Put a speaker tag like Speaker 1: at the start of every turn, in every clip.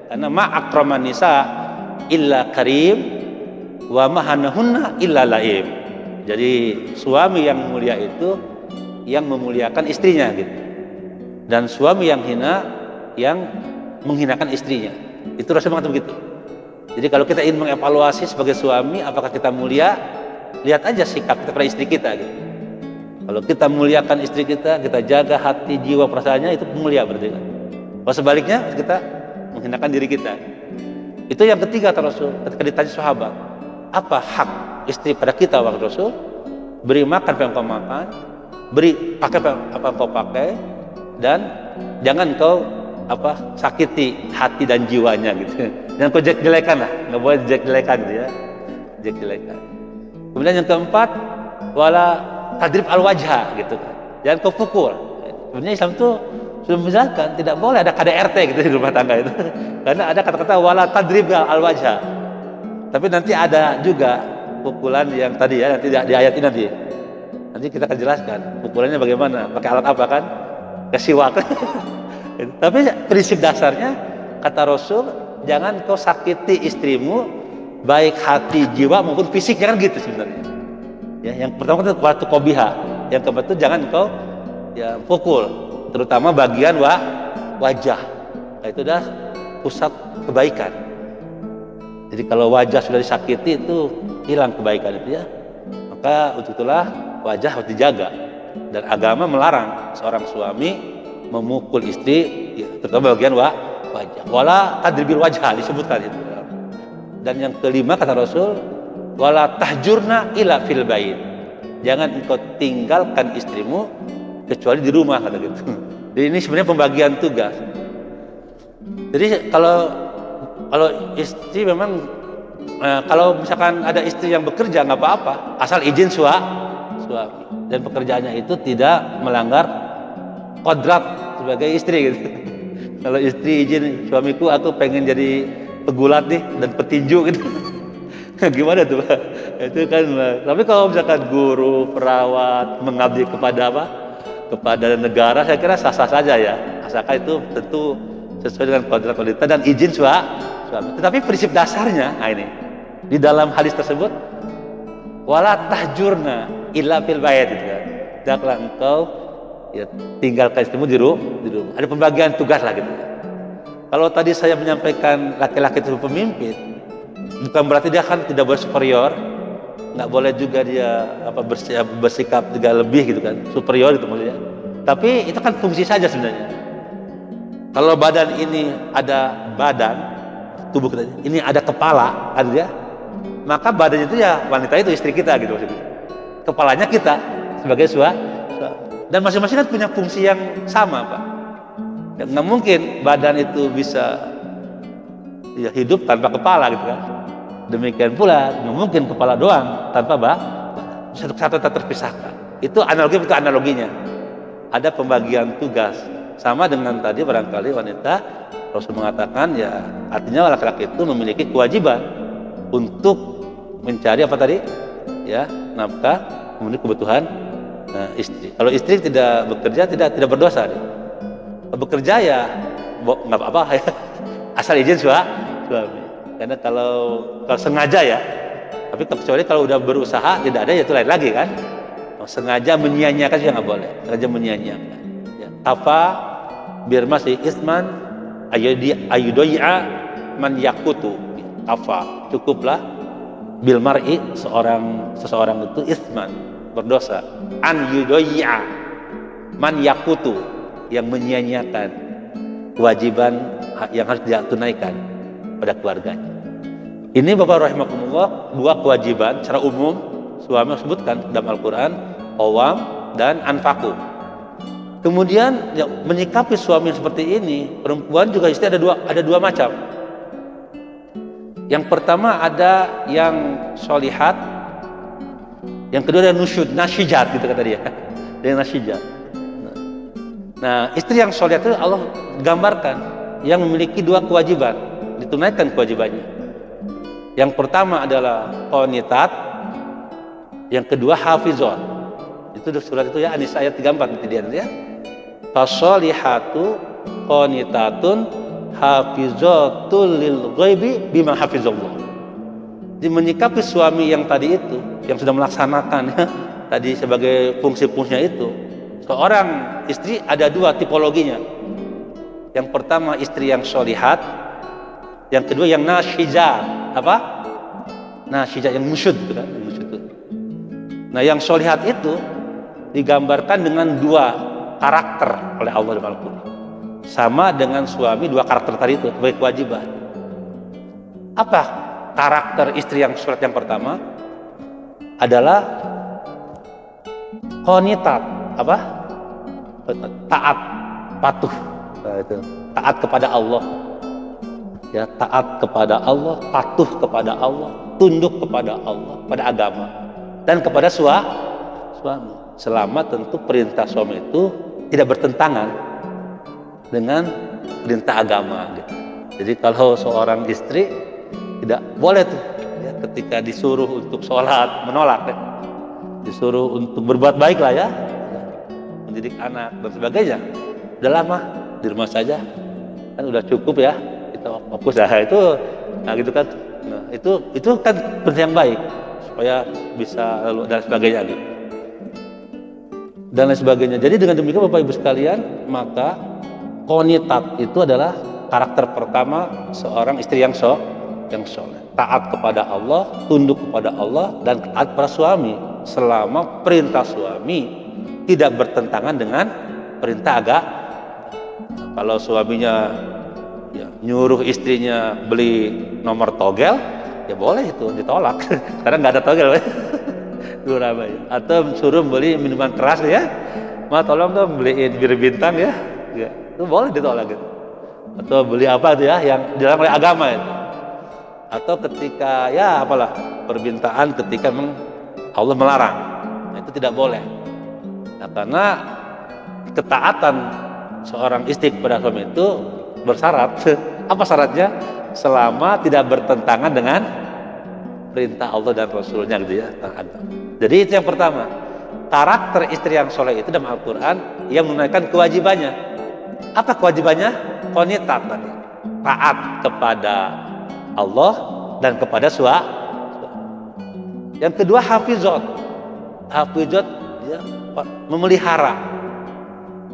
Speaker 1: Karena ma'akraman nisa illa karim wa mahanahunna illa laim. Jadi suami yang mulia itu yang memuliakan istrinya gitu. Dan suami yang hina yang menghinakan istrinya. Itu Rasul mengatakan begitu. Jadi kalau kita ingin mengevaluasi sebagai suami apakah kita mulia, lihat aja sikap kita pada istri kita gitu. Kalau kita muliakan istri kita, kita jaga hati, jiwa, perasaannya, itu mulia berarti kan. Kalau sebaliknya kita menghinakan diri kita. Itu yang ketiga kata Rasul ketika ditanya sahabat, apa hak istri pada kita waktu Rasul? Beri makan apa yang kau makan, beri pakai apa yang kau pakai, dan jangan kau sakiti hati dan jiwanya gitu. Jangan kau jelek-jelekan lah, nggak boleh jelek-jelekan gitu ya, jelek-jelekan. Kemudian yang keempat, wala tadrib al-wajha gitu kan. Jangan kau pukul. Sebenarnya Islam itu sudah menjelaskan tidak boleh ada KDRT gitu di rumah tangga itu. Karena ada kata-kata wala tadrib al-wajha. Tapi nanti ada juga pukulan yang tadi ya, nanti di ayat ini nanti. Nanti kita akan jelaskan pukulannya bagaimana, pakai alat apa kan? Kesiwak. Tapi prinsip dasarnya kata Rasul, jangan kau sakiti istrimu baik hati, jiwa maupun fisiknya kan gitu sebenarnya. Ya, yang pertama itu waktu kobiha, yang kedua itu jangan kau ya pukul, terutama bagian wajah. Nah, itu dah pusat kebaikan. Jadi kalau wajah sudah disakiti itu hilang kebaikan itu ya. Maka untuk itulah wajah harus dijaga. Dan agama melarang seorang suami memukul istri, ya, terutama bagian wajah. Wala tadribil wajah disebutkan itu. Dan yang kelima kata Rasul, wala tahjurna ila fil bait. Jangan engkau tinggalkan istrimu kecuali di rumah kata gitu. Jadi ini sebenarnya pembagian tugas. Jadi kalau istri memang kalau misalkan ada istri yang bekerja nggak apa-apa, asal izin suami dan pekerjaannya itu tidak melanggar kodrat sebagai istri gitu. Kalau istri izin, suamiku aku pengen jadi pegulat nih dan petinju gitu. Gimana tuh Pak? Itu kan. Tapi kalau misalkan guru, perawat, mengabdi kepada negara, saya kira sah-sah saja ya. Asalkan itu tentu sesuai dengan kodrat wanita dan izin suami. Tetapi prinsip dasarnya, nah ini di dalam hadis tersebut, wala tahjurna illa fil bait gitu kan. Janganlah engkau ya tinggalkan istrimu di rumah. Ada pembagian tugas lah gitu. Kalau tadi saya menyampaikan laki-laki itu pemimpin, bukan berarti dia kan tidak boleh superior, nggak boleh juga dia bersikap juga lebih gitu kan, superior gitu maksudnya. Tapi itu kan fungsi saja sebenarnya. Kalau badan ini ada badan, tubuh kita ini ada kepala, ada dia, maka badannya itu ya wanita itu istri kita gitu maksudnya. Kepalanya kita sebagai suami. Dan masing-masing kan punya fungsi yang sama Pak. Nggak mungkin badan itu bisa ya hidup tanpa kepala gitu kan. Demikian pula nggak mungkin kepala doang tanpa satu terpisahkan. Itu analoginya. Ada pembagian tugas. Sama dengan tadi barangkali wanita, Rasul mengatakan ya artinya laki-laki itu memiliki kewajiban untuk mencari apa tadi? Ya, nafkah, memenuhi kebutuhan istri. Kalau istri tidak bekerja tidak berdosa. Bekerja ya nggak apa-apa ya. Asal izin suami. Karena kalau sengaja ya. Tapi kecuali kalau udah berusaha tidak ada ya itu lain lagi kan. Sengaja menyia-nyiakan juga nggak boleh. Sengaja menyia-nyiakan. Ya. Kafa biar masih isman ayudoya man yakutu. Kafa cukuplah bil mar'i seseorang itu isman berdosa an yudoya man yakutu yang menyia-nyiakan kewajiban yang harus dia tunaikan pada keluarganya. Ini Bapak rahimakumullah dua kewajiban secara umum suami sebutkan dalam Al-Quran, qawam dan anfaqu. Kemudian ya, menyikapi suami seperti ini, perempuan juga istri ada dua macam. Yang pertama ada yang sholihat, yang kedua ada nasyijat gitu kata dia. Yang nasyijat. Nah, istri yang sholihat itu Allah gambarkan yang memiliki dua kewajiban, ditunaikan kewajibannya. Yang pertama adalah qanitat, yang kedua hafizat. Itu surat itu ya An-Nisa ayat 34 nanti dia ya. fasolihatu qanitatun hafizatul lil ghaibi bima hafizallah. Di menyikapi suami yang tadi itu, yang sudah melaksanakan ya, tadi sebagai fungsi-fungsinya itu, seorang istri ada dua tipologinya. Yang pertama istri yang solihat, yang kedua yang nasyizah. Apa? Nasyizah, yang musyud itu kan, yang musyud itu. Nah, yang solihat itu digambarkan dengan dua karakter oleh Allah dalam Al-Quran. Sama dengan suami dua karakter tadi itu sebagai kewajiban. Apa karakter istri yang solihat yang pertama? Adalah qanitat, apa? Taat, patuh. Nah, itu. Taat kepada Allah. Ya, taat kepada Allah, patuh kepada Allah, tunduk kepada Allah, pada agama dan kepada suami. Selama tentu perintah suami itu tidak bertentangan dengan perintah agama gitu. Jadi kalau seorang istri tidak boleh tuh ya, ketika disuruh untuk sholat menolak ya. Disuruh untuk berbuat baik lah ya, mendidik anak dan sebagainya, udah lama di rumah saja kan udah cukup ya, kita fokus ya itu. Nah gitu kan, nah, itu kan perintah yang baik supaya bisa lalu dan sebagainya gitu. Dan lain sebagainya. Jadi dengan demikian Bapak Ibu sekalian, maka qanitat itu adalah karakter pertama seorang istri yang soleh, taat kepada Allah, tunduk kepada Allah, dan taat pada suami selama perintah suami tidak bertentangan dengan perintah agama. Kalau suaminya ya, nyuruh istrinya beli nomor togel, ya boleh itu ditolak karena nggak ada togel. Atau suruh beli minuman keras ya, ma tolong dong beliin bir bintang ya, itu boleh ditolak gitu. Atau beli apa itu ya yang dilarang oleh agama itu. Atau ketika ya apalah permintaan ketika memang Allah melarang, nah, itu tidak boleh. Nah, karena ketaatan seorang istri kepada suami itu bersyarat. Apa syaratnya? Selama tidak bertentangan dengan perintah Allah dan Rasulnya gitu ya. Jadi itu yang pertama, karakter istri yang soleh itu dalam Al-Quran yang menunaikan kewajibannya. Apa kewajibannya? Qanitat tadi, taat kepada Allah dan kepada suami. Yang kedua hafizat ya,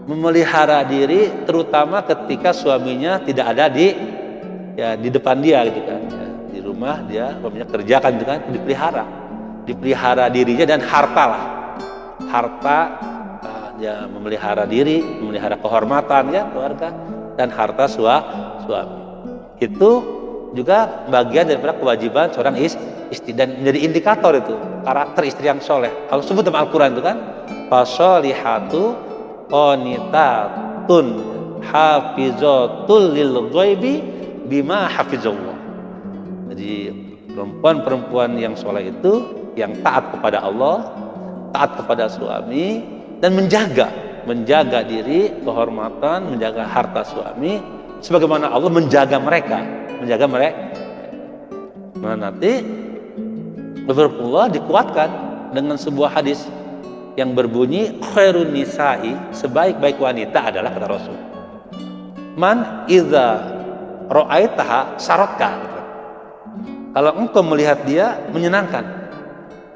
Speaker 1: memelihara diri, terutama ketika suaminya tidak ada di depan dia gitu kan ya, di rumah dia suaminya kerja kan gitu kan, dipelihara dirinya dan harta ya, memelihara diri, memelihara kehormatan ya keluarga dan harta suami. Itu juga bagian daripada kewajiban seorang istri dan menjadi indikator itu karakter istri yang soleh. Kalau sebut dalam Al-Quran itu kan fasolihatu qanitatun hafizatul lil ghaibi bima hafizallah. Jadi perempuan-perempuan yang soleh itu yang taat kepada Allah, taat kepada suami, dan menjaga diri, kehormatan, menjaga harta suami, sebagaimana Allah menjaga mereka. Nah nanti Rasulullah dikuatkan dengan sebuah hadis yang berbunyi khairun nisa'i, sebaik-baik wanita adalah kata Rasul, man idza ra'aitaha saratka. Kalau engkau melihat dia menyenangkan,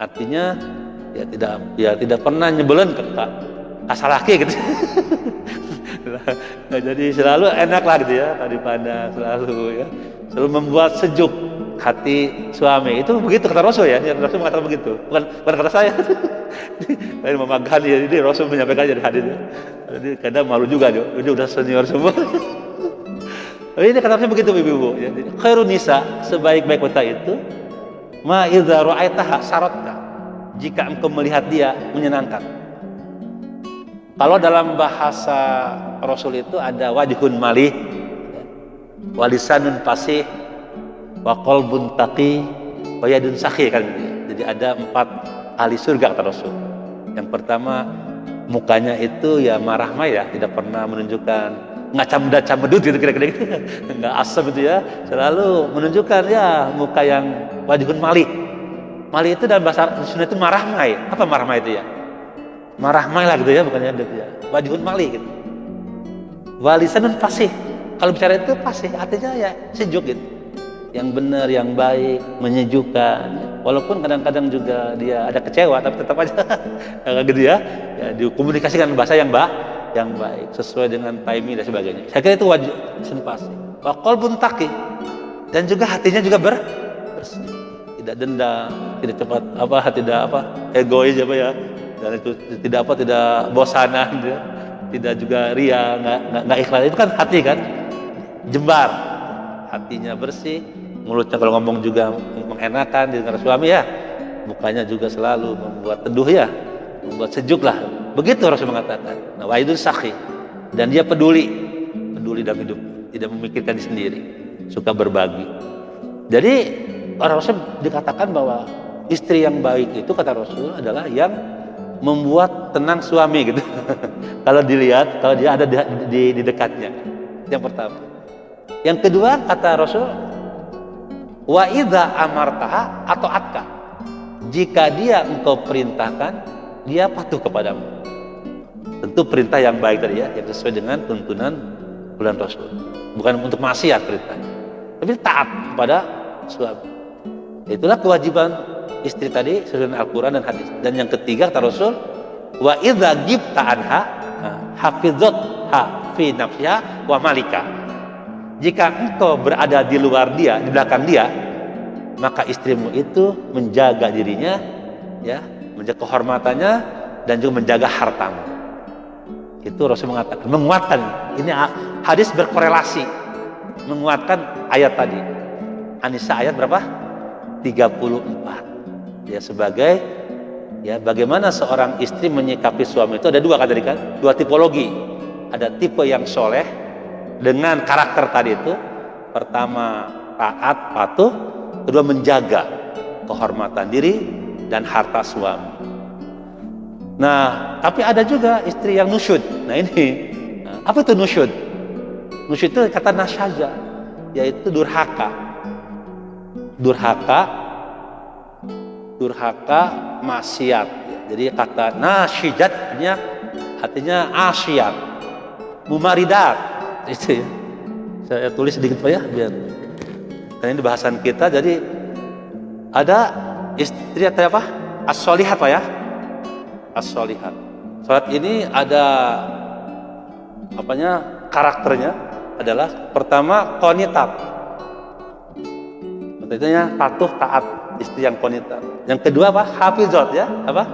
Speaker 1: artinya ya tidak pernah nyebelin ke kasar laki gitu. Nah, jadi selalu enak lah gitu ya, daripada selalu membuat sejuk hati suami. Itu begitu kata Rasul ya, Rasul mengatakan begitu, bukan kata saya. Saya memakan ya, ini Rasul menyampaikan jadi hadis ya. Jadi kadang malu juga dia udah senior semua. Ini katanya begitu ibu-ibu ya. Khairun nisa, sebaik-baik wanita itu ma idza ra'aitaha saratka, jika engkau melihat dia menyenangkan. Kalau dalam bahasa Rasul itu ada wajhun malih, walisanun fasih, wa qalbun taqi, wa yadun sakhi kan. Jadi ada 4 ahli surga kata Rasul. Yang pertama mukanya itu ya marah ya, tidak pernah menunjukkan nggak camedut gitu kira-kira gitu, nggak asam itu ya, selalu menunjukkan ya muka yang wajhun malih. Malih itu dalam bahasa Sunda itu marahmai. Apa marahmai itu ya? Marahmai lah gitu ya, bukannya gitu ya. Wajhun malih gitu. Walisanun fasih. Kalau bicara itu fasih, artinya ya sejuk gitu. Yang benar, yang baik, menyejukkan. Walaupun kadang-kadang juga dia ada kecewa, tapi tetap aja gitu ya. Ya dikomunikasikan bahasa yang baik, sesuai dengan timing dan sebagainya. Saya kira itu wajib fasih. Wa qalbun taqi, dan juga hatinya juga bersih. Tidak dendam, tidak cepat tidak egois ya. Dan itu tidak bosanan ya. Tidak juga ria, nggak ikhlas. Itu kan hati kan jembar, hatinya bersih, mulutnya kalau ngomong juga mengenakan di antara suami ya, mukanya juga selalu membuat teduh ya, membuat sejuk lah. Begitu Rasul mengatakan. Nah, wa'idun sakhi, dan dia peduli dalam hidup, tidak memikirkan diri sendiri, suka berbagi. Jadi Rasul dikatakan bahwa istri yang baik itu, kata Rasul, adalah yang membuat tenang suami gitu. Kalau dilihat, kalau dia ada di dekatnya. Yang pertama. Yang kedua, kata Rasul, wa idza amartaha atau atka. Jika dia engkau perintahkan, dia patuh kepadamu. Tentu perintah yang baik tadi ya, yang sesuai dengan tuntunan bulan Rasul. Bukan untuk maksiat perintahnya, tapi taat kepada suami. Itulah kewajiban istri tadi sesuai dengan Al-Quran dan hadis. Dan yang ketiga kata Rasul, wa idza ghibta anha hafizatha fi nafsiha wa malika. Jika engkau berada di luar dia, di belakang dia, maka istrimu itu menjaga dirinya ya, menjaga kehormatannya dan juga menjaga hartamu. Itu Rasul mengatakan, menguatkan. Ini hadis berkorelasi, menguatkan ayat tadi. An-Nisa ayat berapa? 34. Ya, sebagai ya bagaimana seorang istri menyikapi suami itu ada dua kan tadi kan, dua tipologi. Ada tipe yang soleh dengan karakter tadi itu, pertama taat patuh, kedua menjaga kehormatan diri dan harta suami. Nah, tapi ada juga istri yang nusyud. Nah ini, apa itu nusyud? Nusyud itu kata nasyaja, yaitu durhaka, maksiat. Jadi kata nasyijat artinya asyat, mumaridat. Itu ya. Saya tulis sedikit Pak ya, biar karena ini bahasan kita. Jadi ada istri apa? As-sholihat Pak ya. As-sholihat. Salat ini ada karakternya adalah pertama qanitat. Maksudnya patuh taat, istri yang qanitat. Yang kedua apa? Hafizat ya, apa?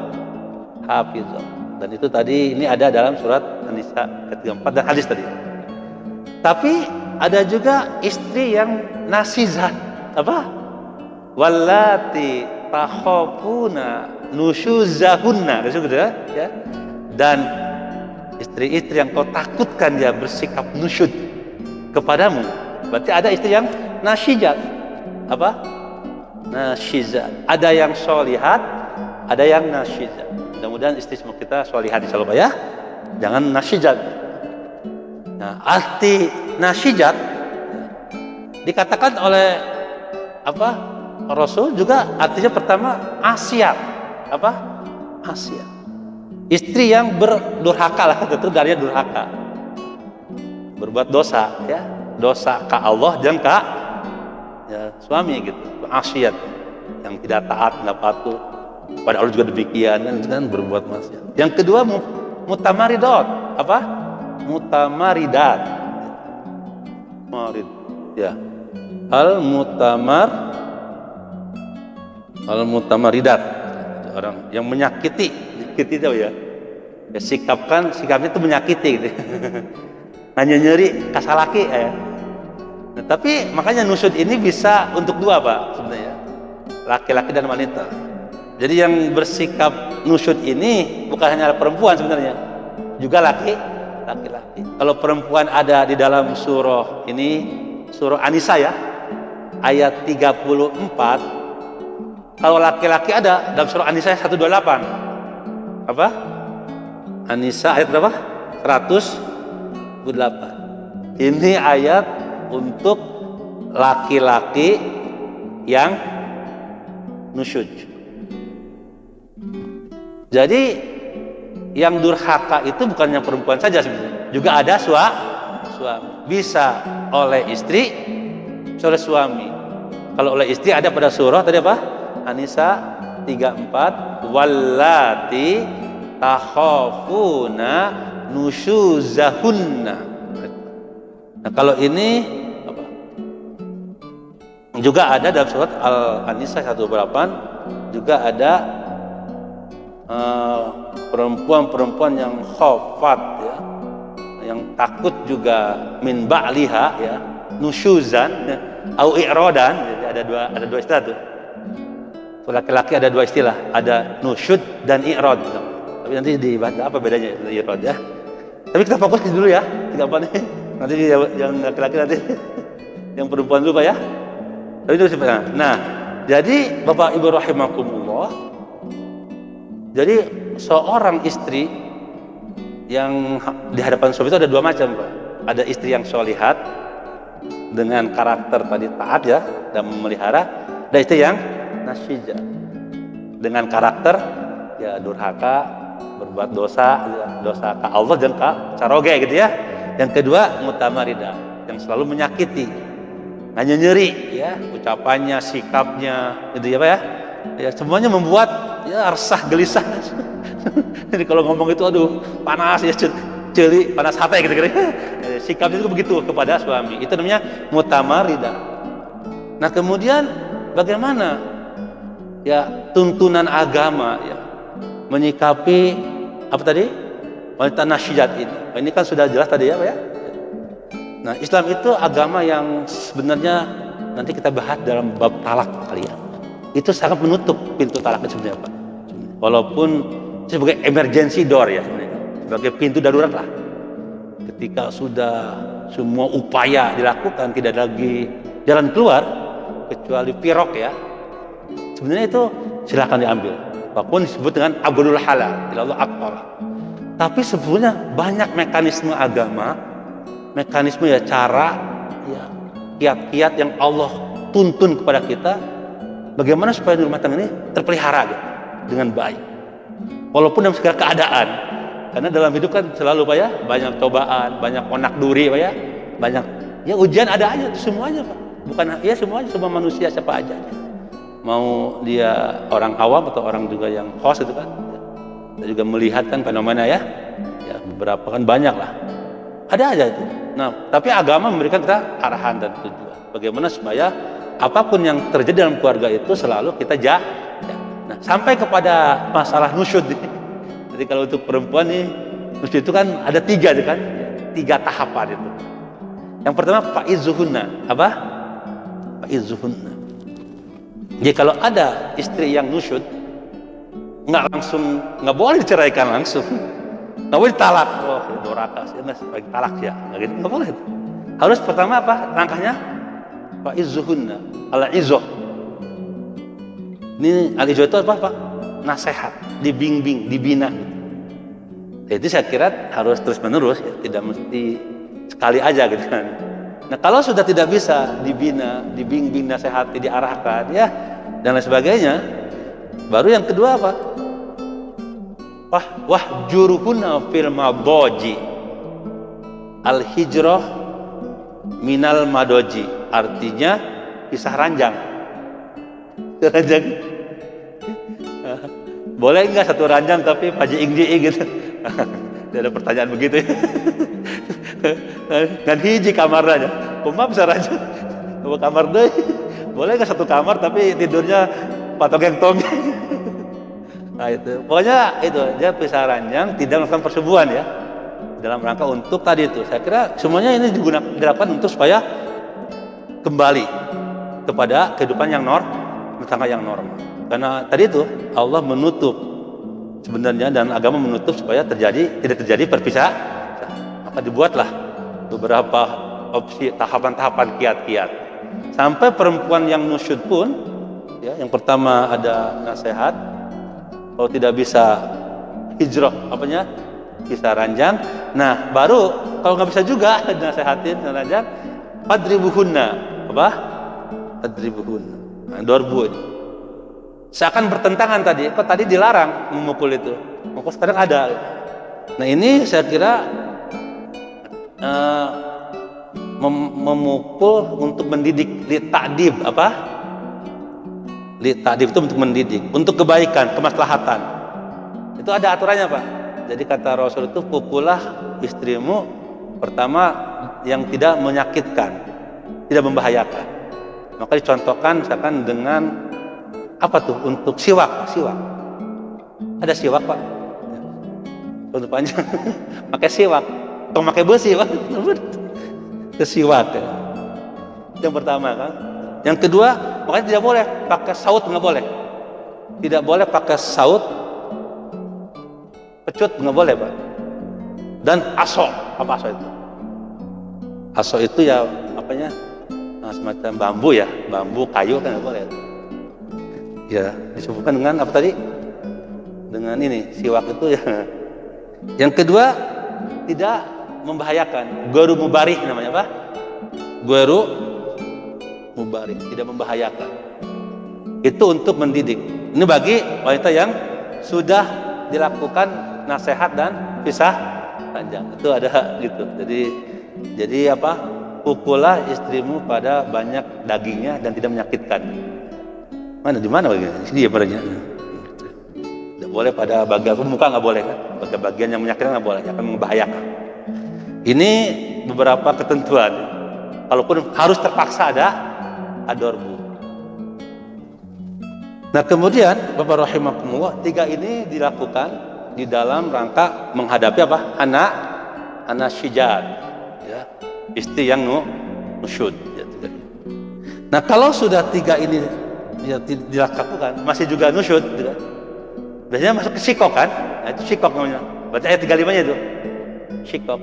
Speaker 1: Hafizat. Dan itu tadi ini ada dalam surat An-Nisa ke-34 dan hadis tadi. Tapi ada juga istri yang nasizat, apa? Wallati takhafuna nusyuzahunna, gitu ya. Dan istri-istri yang kau takutkan dia bersikap nusyud kepadamu. Berarti ada istri yang nasyizat, apa? Nasyizat. Ada yang sholihat, ada yang nasyizat. Mudah-mudahan istri semua kita sholihat insyaallah ya. Jangan nasyizat. Nah, arti nasyizat dikatakan oleh Rasul juga artinya pertama asyat, apa? Asyat. Istri yang berdurhaka lah, tentu dari durhaka, berbuat dosa ya, dosa ke Allah dan ke ya, suami gitu, asyat, yang tidak taat, tidak patuh pada Allah juga demikian kan berbuat maksiat. Yang kedua mutamaridat, apa? Mutamaridat, marid ya, al-mutamaridat, orang yang menyakiti itu ya, sikapnya itu menyakiti gitu. Hanya nyeri kasalaki ya. Nah, tapi makanya nusyud ini bisa untuk dua Pak sebenarnya, laki-laki dan wanita. Jadi yang bersikap nusyud ini bukan hanya perempuan sebenarnya, juga laki-laki. Kalau perempuan ada di dalam surah ini, surah An-Nisa ya, ayat 34. Kalau laki-laki ada dalam surah An-Nisa 128. Apa? An-Nisa ayat berapa? 108. Ini ayat untuk laki-laki yang nusyud. Jadi yang durhaka itu bukannya perempuan saja sebenarnya, juga ada suami. Bisa oleh istri, bisa oleh suami. Kalau oleh istri ada pada surah tadi apa? An-Nisa 34, wallati takhafuna nusyuzahunna. Nah, kalau ini apa? Juga ada dalam surat An-Nisa 108, juga ada perempuan-perempuan yang khafat ya, yang takut juga min ba'liha ya, nusyuzan ya, au i'radan. Jadi ada dua istilah tuh. Laki-laki ada dua istilah, ada nusyud dan i'rad. Tapi nanti dibahas apa bedanya i'rad ya. Tapi kita fokus dulu ya, tiga apa nih? Nanti yang laki-laki nanti yang perempuan dulu Pak ya. Tapi itu sebenarnya. Nah, jadi Bapak Ibu rahimakumullah, jadi seorang istri yang di hadapan suami itu ada dua macam Pak. Ada istri yang sholihat dengan karakter tadi taat ya dan memelihara, ada istri yang nasyijah dengan karakter ya durhaka, berbuat dosa ke Allah dan ke caroge gitu ya. Yang kedua mutamarida, yang selalu menyakiti, hanya nyeri ya, ucapannya, sikapnya gitu ya Pak ya. Ya semuanya membuat ya resah gelisah. Jadi kalau ngomong itu aduh panas ya, celi panas hati gitu. Sikapnya itu begitu kepada suami. Itu namanya mutamarida. Nah kemudian bagaimana ya tuntunan agama ya menyikapi apa tadi wanita nasyijat ini? Ini kan sudah jelas tadi ya Pak ya. Nah Islam itu agama yang sebenarnya nanti kita bahas dalam bab talak kali ya. Itu sangat menutup pintu talak itu sebenarnya Pak. Walaupun sebagai emergency door ya sebenarnya, sebagai pintu darurat lah. Ketika sudah semua upaya dilakukan tidak ada lagi jalan keluar kecuali pirok ya. Sebenarnya itu silakan diambil. Walaupun disebut dengan abdul halal, ilallah akbar. Tapi sebetulnya banyak mekanisme agama, mekanisme ya cara ya kiat-kiat yang Allah tuntun kepada kita bagaimana supaya rumah tangga ini terpelihara gitu, dengan baik. Walaupun dalam segala keadaan. Karena dalam hidup kan selalu Pak ya, banyak cobaan, banyak onak duri Pak ya, banyak ya ujian ada aja semuanya Pak. Bukan ya semuanya, semua manusia siapa aja. Mau dia orang awam atau orang juga yang host itu kan. Kita juga melihat kan fenomena ya. Ya beberapa kan banyak lah. Ada aja itu. Nah, tapi agama memberikan kita arahan dan tujuan. Bagaimana supaya apapun yang terjadi dalam keluarga itu selalu kita jaga. Nah, sampai kepada masalah nusyud. Jadi kalau untuk perempuan nih, nusyud itu kan ada tiga kan, tiga tahapan itu. Yang pertama fa'izuhunna, apa? Fa'izuhunna. Jadi kalau ada istri yang nusyud, nggak boleh diceraikan langsung, nggak boleh ditalak. Oh, doraka, nggak sebagai talak ya, nggak boleh. Harus pertama apa? Langkahnya fa'izuhunna, al-izoh. Ini al-izoh itu apa Pak? Nasihat, dibimbing, dibina. Jadi saya kira harus terus menerus, ya, tidak mesti sekali aja gitu kan. Nah kalau sudah tidak bisa dibina, dibimbing, nasihati, diarahkan, ya dan lain sebagainya, baru yang kedua apa? Wahjuruhunna fil madoji, al-hijrah minal madoji, artinya pisah ranjang. Ranjang. Boleh nggak satu ranjang tapi paji ingji gitu? Ada pertanyaan begitu ya. Dan hiji kamar aja. Kumah bisa ranjang. Dua kamar deh. Boleh nggak satu kamar tapi tidurnya patogeng-tong. Nah itu. Pokoknya itu dia pisah ranjang, tidak melakukan persetubuhan ya. Dalam rangka untuk tadi itu. Saya kira semuanya ini dilakukan untuk supaya kembali kepada kehidupan yang bertangga yang normal. Karena tadi itu Allah menutup sebenarnya dan agama menutup supaya tidak terjadi perpisahan. Maka dibuatlah beberapa opsi tahapan-tahapan kiat-kiat. Sampai perempuan yang nusyud pun ya, yang pertama ada nasihat. Kalau tidak bisa hijrah apanya? Kisah ranjang. Nah, baru kalau nggak bisa juga nasihatin ranjang, fadribuhunna. Apa? Fadribuhunna. Nah, dorbu. Seakan bertentangan tadi. Kok tadi dilarang memukul itu? Kok sekarang ada? Nah, ini saya kira memukul untuk mendidik, li ta'dib apa? Li ta'dib itu untuk mendidik, untuk kebaikan, kemaslahatan. Itu ada aturannya, Pak. Jadi kata Rasul itu, pukullah istrimu pertama yang tidak menyakitkan, tidak membahayakan. Maka dicontohkan misalkan dengan apa tuh? Untuk siwak. Ada siwak, Pak. Untuk panjang. Pakai siwak. Atau pakai besi, Pak. Siwak. Yang pertama kan. Yang kedua, makanya tidak boleh pakai saut, nggak boleh. Tidak boleh pakai saut, pecut nggak boleh, Pak. Dan aso, apa aso itu? Aso itu ya apanya? Nah, semacam bambu ya, bambu kayu kan nggak boleh. Ya disebutkan dengan apa tadi? Dengan ini siwak itu ya. Yang kedua, tidak membahayakan. Guru mubarih namanya, Pak. Guru mubarih, tidak membahayakan. Itu untuk mendidik. Ini bagi wanita yang sudah dilakukan nasihat dan pisah ranjang. Itu ada gitu. Jadi apa? Pukullah istrimu pada banyak dagingnya dan tidak menyakitkan. Mana di mana bagian? Ini dia padanya. Tidak boleh pada bagian muka, nggak boleh kan? Pada bagian yang menyakitkan nggak boleh, akan membahayakan. Ini beberapa ketentuan. Kalaupun harus terpaksa ada adorbu. Nah kemudian Bapak rahimakumullah, 3 ini dilakukan di dalam rangka menghadapi apa? Anak syijat, ya, istri yang nusyud. Ya, nah kalau sudah 3 ini ya, dilakukan masih juga nusyud, ya, biasanya masuk ke syikok kan? Nah, itu syikok namanya. Baca ayat 35-nya itu. Syikok.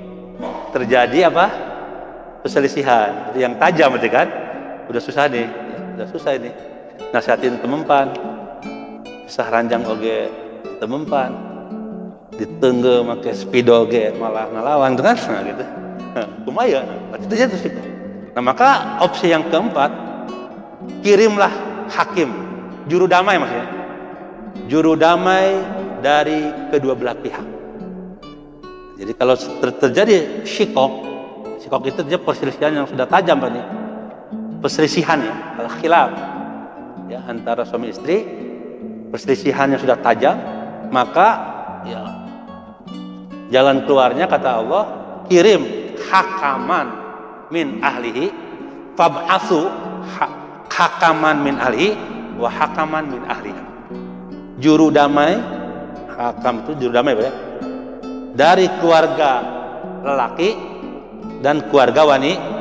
Speaker 1: Terjadi apa? Perselisihan yang tajam berarti kan? Udah susah nih, ya, udah susah ini. Nasihatin temempan, pisah ranjang oge temempan, ditengge make spido oge malah ngalawan kan? Nah gitu. Kumaya, berarti itu jatuh syikok. Nah maka opsi yang keempat, kirimlah hakim, juru damai maksudnya. Juru damai dari kedua belah pihak. Jadi kalau terjadi syikok itu dia perselisihan yang sudah tajam Pak nih. Perselisihan ya, khilaf ya antara suami istri, perselisihan yang sudah tajam, maka ya jalan keluarnya kata Allah, kirim hakaman min ahlihi fab'atsu hakaman min ahlihi wa hakaman min ahliha. Juru damai, hakam itu juru damai Pak ya, dari keluarga lelaki dan keluarga wanita.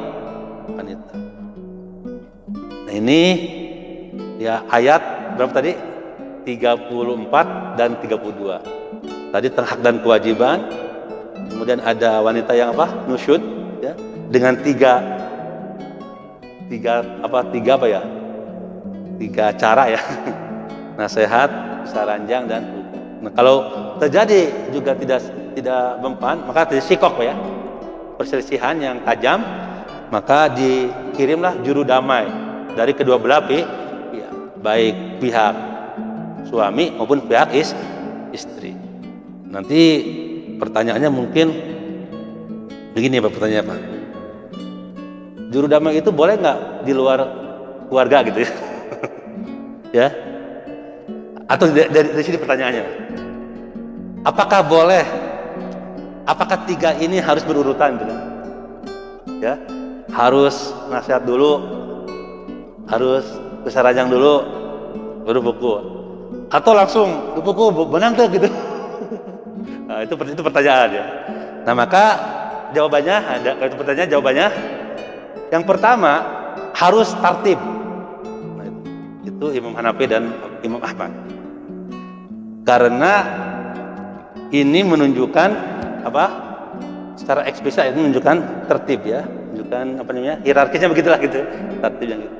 Speaker 1: Nah ini ya ayat berapa tadi? 34 dan 32. Tadi tentang hak dan kewajiban. Kemudian ada wanita yang apa? Nusyud ya, dengan tiga apa ya? 3 cara ya. Nasihat, pisah ranjang dan buka. Nah, kalau terjadi juga tidak mempan, maka terjadi syikok ya. Perselisihan yang tajam, maka dikirimlah juru damai dari kedua belah pihak, ya, baik pihak suami maupun pihak istri. Nanti pertanyaannya mungkin begini Pak, pertanyaan Pak. Juru damai itu boleh nggak di luar keluarga gitu ya? Ya? Atau dari sini pertanyaannya, apakah boleh? Apakah 3 ini harus berurutan gitu? Ya, harus nasihat dulu, harus pisah ranjang dulu, baru buku, atau langsung buku benang tuh gitu? Nah, itu pertanyaan ya. Nah maka jawabannya ada. Kalau itu pertanyaan jawabannya, yang pertama harus tartib. Nah, itu Imam Hanafi dan Imam Ahmad. Karena ini menunjukkan apa? Secara eksplisit itu menunjukkan tertib ya, menunjukkan apa namanya? Hierarkisnya begitulah gitu, tertibnya gitu.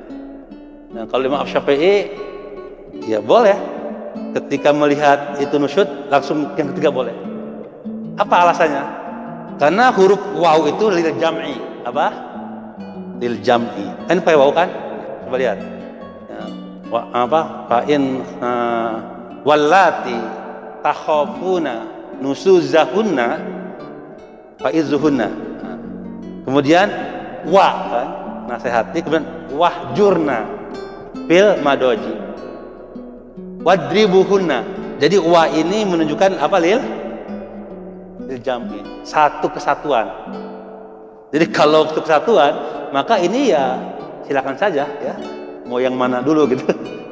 Speaker 1: Nah, kalau Imam Syafi'i ya boleh ketika melihat itu nusyud langsung yang ketiga boleh. Apa alasannya? Karena huruf waw itu lil jam'i, apa? Lil jam'i. Kan pakai waw kan? Coba lihat. Ya, apa? Fa in wallati takhafuna nusuzahunna faizuhunna. Kemudian wa kan, nasihati, kemudian wahjurna fil madoji wadribuhunna. Jadi wa ini menunjukkan apa lil jam'i, satu kesatuan. Jadi kalau untuk kesatuan, maka ini ya silakan saja ya, mau yang mana dulu gitu,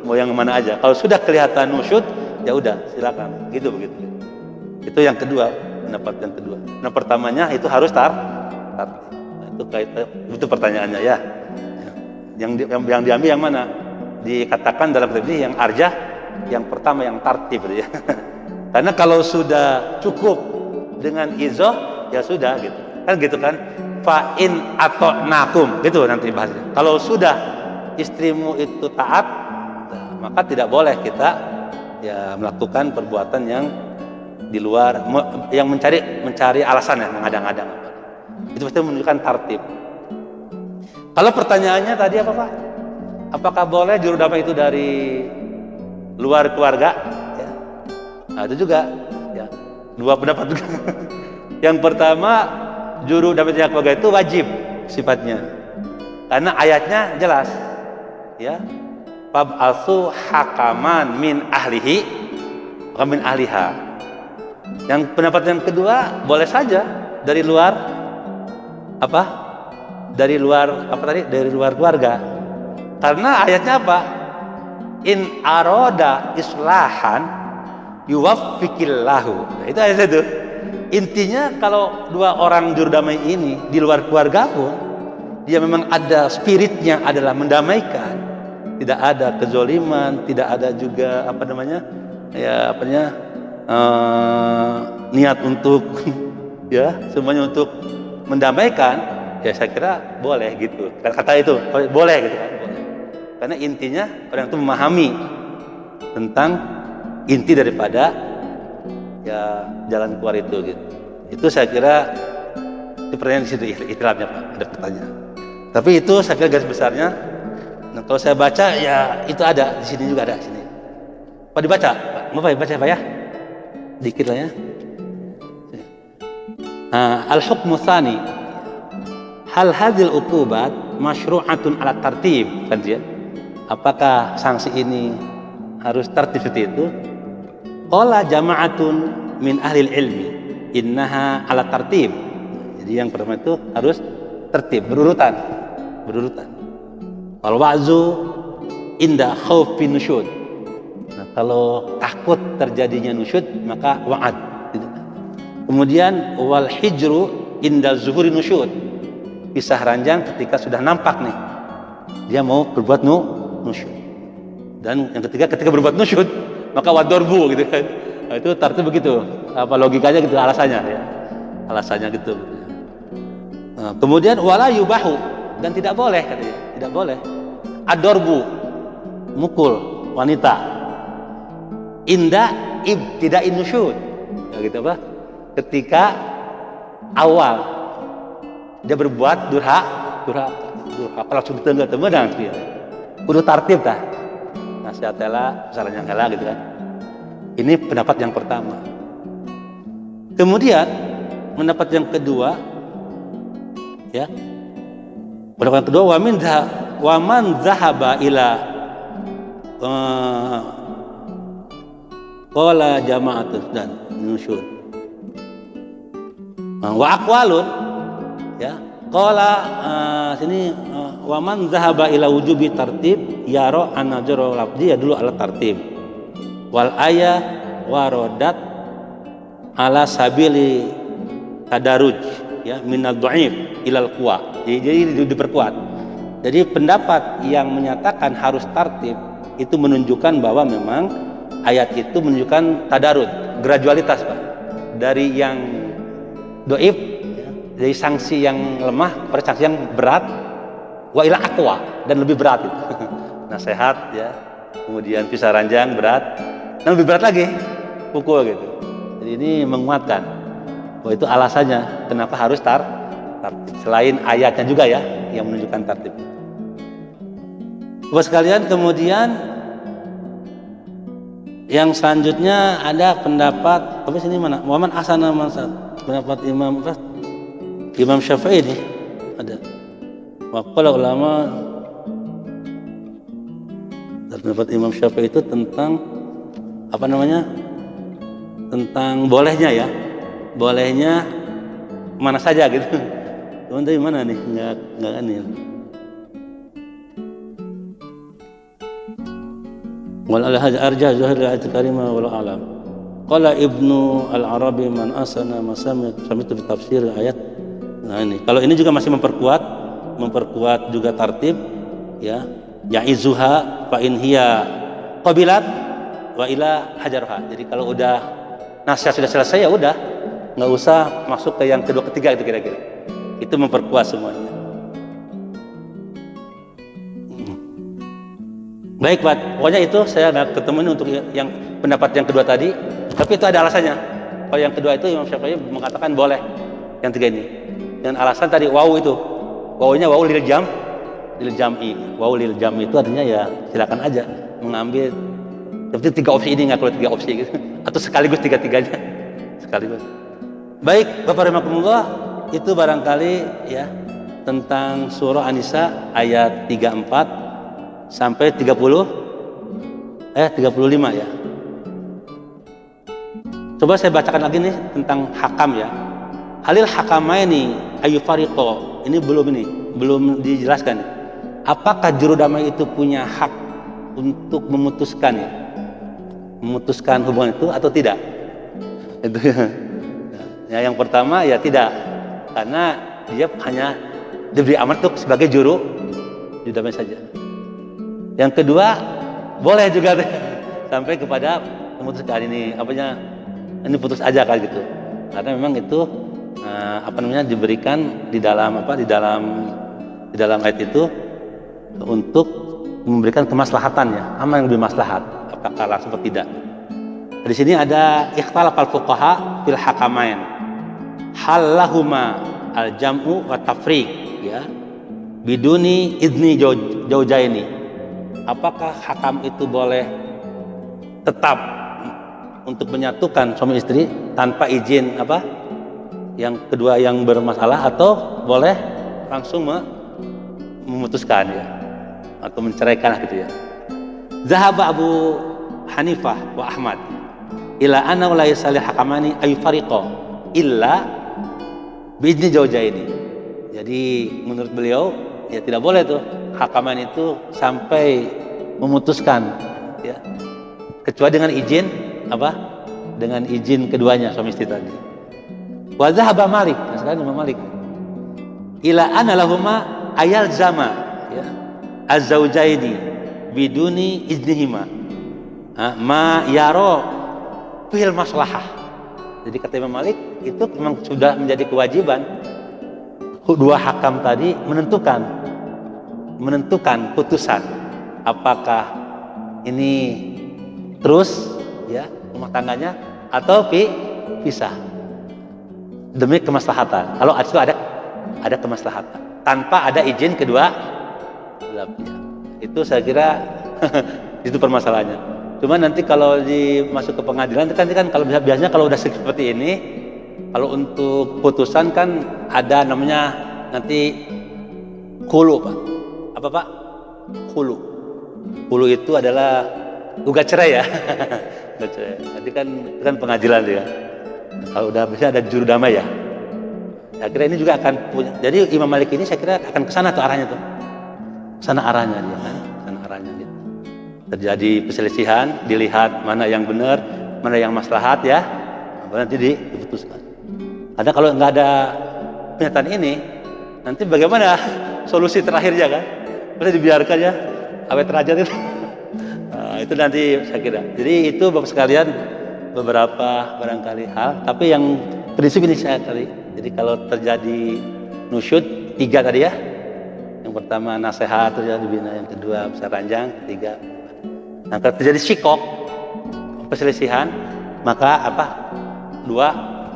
Speaker 1: mau yang mana aja. Kalau sudah kelihatan nusyud, ya udah silakan gitu begitu. Itu yang kedua, pendapat yang kedua. Nah pertamanya itu harus tartib. Itu pertanyaannya ya. Yang diambil yang mana? Dikatakan dalam kitab ini yang arjah, yang pertama yang tartib ya. Karena kalau sudah cukup dengan izoh ya sudah gitu. Kan gitu kan? Fa in ata'nakum gitu nanti bahasnya. Kalau sudah istrimu itu taat, maka tidak boleh kita ya melakukan perbuatan yang di luar, yang mencari alasan ya, mengadang-adang. Itu pasti menunjukkan tartib. Kalau pertanyaannya tadi apa Pak? Apakah boleh juru damai itu dari luar keluarga? Ya. Nah, itu juga ya, dua pendapat juga. Yang pertama, juru damai dari keluarga itu wajib sifatnya. Karena ayatnya jelas. Ya. Fab'atsu hakaman min ahlihi wa min ahliha. Yang pendapat yang kedua, boleh saja dari luar apa? Dari luar apa tadi? Dari luar keluarga. Karena ayatnya apa? In aroda islahan yuwaffiqillahu. Nah, itu ayat itu. Intinya kalau dua orang juru damai ini di luar keluarga pun dia memang ada spiritnya adalah mendamaikan. Tidak ada kezoliman, tidak ada juga apa namanya? Ya, apanya? Niat untuk ya semuanya untuk mendamaikan, ya saya kira boleh gitu. Kata itu boleh gitu kan, boleh. Karena intinya orang itu memahami tentang inti daripada ya jalan keluar itu gitu. Itu saya kira itu pertanyaan di situ ikhtilafnya Pak, ada pertanyaan. Tapi itu saya kira garis besarnya. Nah, kalau saya baca ya itu ada di sini juga ada di sini. Pak dibaca, Pak. Mau Pak baca Pak ya? Dikit lah ya. Al-hukmu tsani. Hal hadzal uqubat masyru'atun ala tartib kan dia? Apakah sanksi ini harus tertib seperti itu? Qala jama'atun min ahli ilmi innaha ala tartib. Jadi yang pertama itu harus tertib, berurutan. Wal wa'zu inda khaufi nusyud. Nah, kalau takut terjadinya nusyud maka wa'ad. Kemudian wal hijru inda zuhuri nusyud. Pisah ranjang ketika sudah nampak nih dia mau berbuat nusyud. Dan yang ketiga ketika berbuat nusyud maka wadorbu gitu kan. Nah, itu tartib begitu. Apa logikanya gitu, alasannya ya. Alasannya gitu. Nah, kemudian wala yubahu, dan tidak boleh katanya, tidak boleh adorbu, mukul wanita inda ibtida'i nusyud. Ya gitu apa? Ketika awal dia berbuat durhaka langsung ditengah dan dia kudu tartib tah. Nasihat hela, sarannya hela gitu kan. Ini pendapat yang pertama. Kemudian pendapat yang kedua ya. Pendapat yang kedua wa man zahaba ila qala jama'atun dan nusyud. Wa aqwalun ya. Qala sini wa man zahaba ila wujubi tartib yara an-najru lafzi ya dulu ala tartib. Wal ayah waradat ala sabili tadaruj ya minal dhaif ilal quwa. Jadi diperkuat. Jadi pendapat yang menyatakan harus tartib itu menunjukkan bahwa memang ayat itu menunjukkan tadarud, gradualitas Pak. Dari yang dhaif ya, dari sanksi yang lemah pada sanksi yang berat wa ila aqwa dan lebih berat itu. Nasihat ya. Kemudian pisah ranjang berat. Dan lebih berat lagi pukul gitu. Jadi ini menguatkan bahwa itu alasannya kenapa harus tartib. Selain ayatnya juga ya yang menunjukkan tartib. Bapak sekalian, kemudian yang selanjutnya ada pendapat apa sini mana? Muhammad Hasan Mansur. Pendapat Imam Syafi'i ini ada.
Speaker 2: Maqala ulama terdapat Imam Syafi'i itu tentang apa namanya? Tentang bolehnya ya. Bolehnya mana saja gitu. Cuman dari mana nih? Enggak ini. Wal alhaj arja zahir al karimah wal alam. Qala Ibnu Al-Arabi man asana masami samitu fi tafsir ayat. Nah ini. Kalau ini juga masih memperkuat juga tartib ya. Ya'izuha fa in hiya qabilat wa ila hajarha. Jadi kalau udah nasihat sudah selesai ya udah, nggak usah masuk ke yang kedua ketiga itu kira-kira. Itu memperkuat semuanya. Baik Pak, pokoknya itu saya nggak ketemu ini untuk yang pendapat yang kedua tadi, tapi itu ada alasannya. Kalau yang kedua itu Imam Syafi'i mengatakan boleh yang tiga ini. Dan alasan tadi wawu itu, wawunya wawu lil jam'i. Wawu lil jam'i itu artinya ya silakan aja mengambil seperti 3 opsi ini, nggak perlu 3 opsi gitu, atau sekaligus tiga-tiganya sekaligus. Baik Bapak rahimakumullah, itu barangkali ya tentang surah An-Nisa ayat 34 sampai 35 ya. Coba saya bacakan lagi nih tentang hakam ya. Halil hakamaini ayyufariqo. Ini belum dijelaskan. Apakah juru damai itu punya hak untuk memutuskan ya? Memutuskan hubungan itu atau tidak? Itu ya, yang pertama ya tidak, karena dia hanya diberi amanat untuk sebagai juru damai saja. Yang kedua boleh juga sampai kepada memutuskan ini putus aja kan gitu, karena memang itu diberikan di dalam ayat itu untuk memberikan kemaslahatan ya, apa yang lebih maslahat, apakah langsung atau tidak. Di sini ada ikhtilaf al-fuqaha fil hakamain. Hal lahuma al-jam'u wa tafriq ya. Biduni idni jaujaini. Apakah hakam itu boleh tetap untuk menyatukan suami istri tanpa izin yang kedua yang bermasalah, atau boleh langsung memutuskan ya, atau menceraikan gitu ya. Zahaba Abu Hanifah wa Ahmad ila anna la yasalih hakamani ayfariqo illa bi'izni zawjaini. Jadi menurut beliau ya tidak boleh tuh hakaman itu sampai memutuskan ya, kecuali dengan izin dengan izin keduanya suami istri tadi. Wa zahaba Malik, sekarang Imam Malik ila anna lahuma ayal zama ya az-zawjaini biduni iznihima ma yaro fil maslahah. Jadi kata Imam Malik itu memang sudah menjadi kewajiban dua hakam tadi menentukan putusan apakah ini terus ya rumah tangganya atau pisah demi kemaslahatan. Kalau itu ada kemaslahatan tanpa ada izin kedua belah pihak. Itu saya kira itu permasalahannya. Cuma nanti kalau masuk ke pengadilan kan kalau biasanya kalau udah seperti ini, kalau untuk putusan kan ada namanya nanti khulu Pak. Apa Pak? Khulu. Khulu itu adalah gugat cerai ya. Gugat cerai. Nanti kan pengadilan ya. Kalau udah bisa ada juru damai ya. Saya kira ini juga akan punya. Jadi Imam Malik ini saya kira akan ke sana tuh arahnya tuh. Sana arahnya dia kan. Sana arahnya gitu. Terjadi perselisihan, dilihat mana yang benar, mana yang maslahat ya, nanti diputuskan. Ada kalau nggak ada pernyataan ini, nanti bagaimana solusi terakhirnya kan? Boleh dibiarkan ya, awet derajat itu. Nah, itu nanti saya kira. Jadi itu Bapak sekalian beberapa barangkali hal, tapi yang prinsip ini saya tadi. Jadi kalau terjadi nusyud 3 tadi ya, yang pertama nasihat terjadi bina, yang kedua besar ranjang, ketiga. Nah, kalau terjadi syikok, perselisihan, maka 2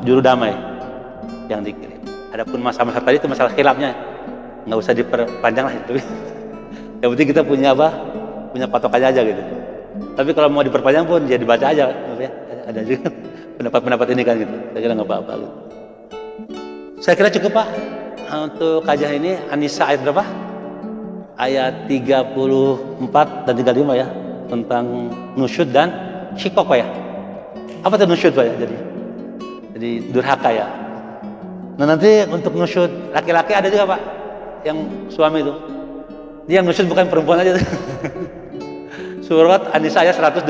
Speaker 2: juru damai yang dikirim. Adapun masalah tadi itu masalah khilafnya, nggak usah diperpanjang lah itu. Yang penting kita punya punya patokannya aja gitu. Tapi kalau mau diperpanjang pun ya dibaca aja, ya. Ada juga pendapat-pendapat ini kan gitu. Saya kira nggak apa-apa gitu. Saya kira cukup Pak untuk kajian ini. An-Nisa ayat berapa? ayat 34 dan 35 ya, tentang nusyud dan syikok Pak ya. Apa itu nusyud Pak ya? Jadi durhaka ya. Nah nanti untuk nusyud laki-laki ada juga Pak, yang suami itu. Dia yang nusyud bukan perempuan aja. Surat An-Nisa ayat 128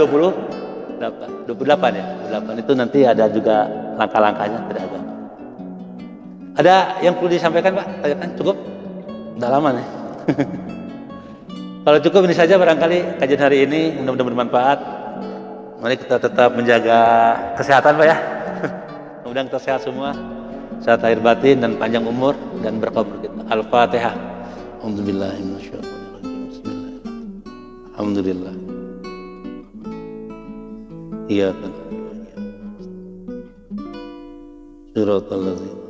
Speaker 2: ya. 28 itu nanti ada juga langkah-langkahnya, tidak ada. Ada yang perlu disampaikan Pak? Tanyakan cukup? Udah lama nih. Kalau cukup ini saja barangkali kajian hari ini, mudah-mudahan bermanfaat. Mari kita tetap menjaga kesehatan Pak ya. Mudah-mudahan kita sehat semua, sehat lahir batin dan panjang umur dan berkah kita. Al-Fatihah. Alhamdulillah. Iya kan. Siratal ladzina.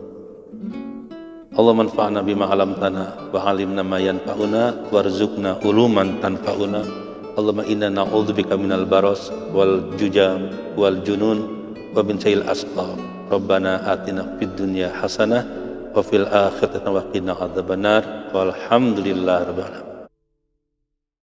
Speaker 2: Allah manfa'na bima 'allamtana wa 'allimna ma yanfa'una warzuqna uluman tanfa'una. Allahumma inna na'udzubika minal baras wal jujam wal junun wa min syai'il asqam. Rabbana atina fid dunya hasanah wa fil akhirati wa qina adzabannar. Walhamdulillahirabbil alamin.